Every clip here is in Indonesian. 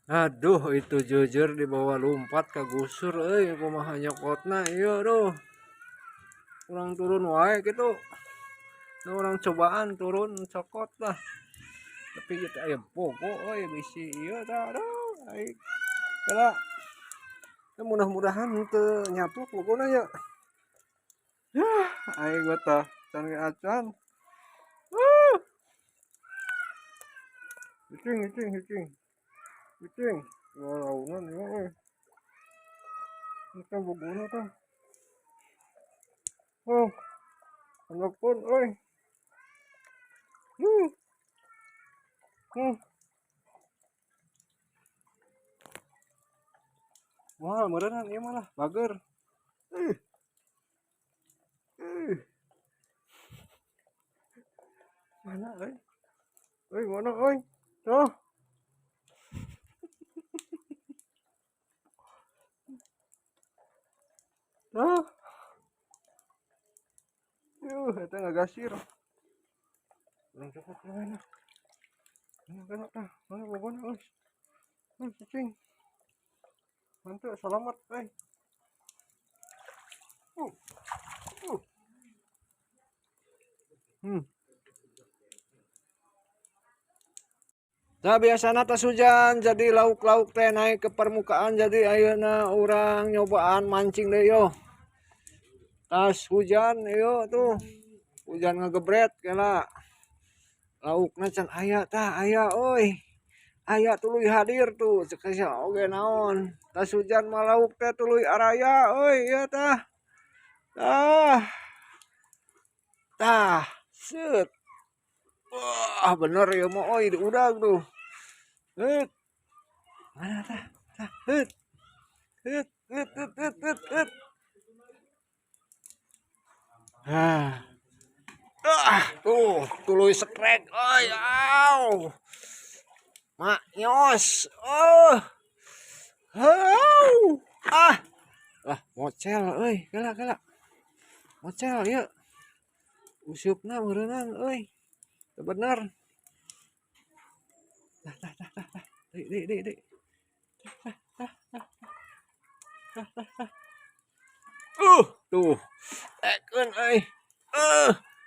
Aduh, itu jujur di bawah lompat ke gusur, kumaha nyokotna, iya doh. Kurang turun wae gitu. Nah, orang cobaan turun cokot lah. Tapi kita aya pogo, bisi iya tah, aduh, kala. Ya, mudah-mudahan teu nyaplok pokona ya. Yah, aing gua tah can acan. Hicing, hicing, hicing, hicing. Waraunan ya, Kita bogona tah. Oh, anak pun, Hmm, hmm. Wah, merenang ieu malah bager. Eh, eh. Mana euy? Mana euy? Tuh, tuh. Eta ngagasir. Urang cepet we na. Mana tah? Mana bogona euy? Cicing. Manteu salamet euy. Uh, uh. Hmm. Nah, biasana tas hujan jadi lauk-lauk teh naik ke permukaan jadi ayeuna urang nyobaan mancing deh yo. Tas hujan yo tuh. Hujan ngegebret kela. Laukna can aya tah, aya euy. Aya tuluy hadir tuh, cek sia oge naon. Tas hujan mah lauk teh tuluy araya euy, ieu tah. Tah. Tah, seut. Wah, bener ya mah euy di udag tuh. Heut. Mana tah? Tah, heut. Heut, heut, heut, heut, heut, heut. Ah. Tuh, tuluy sekrek euy, aw. Mak nyos. Oh. Hau. Ah. Lah, mocel euy, gala gala. Mocel ieu. Usupna meureunang euy. Teu bener. Tah tah tah tah tah. Deui. Tuh. Ekeun euy.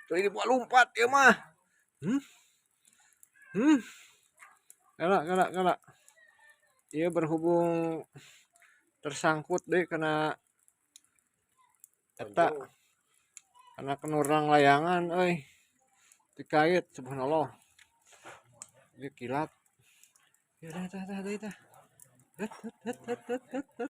Tuh ini buat lompat ya mah. Hmm. Hmm. Gala. Ia berhubung tersangkut deh kena eta karena kenurang layangan dikait subhanallah dia kilat ya dah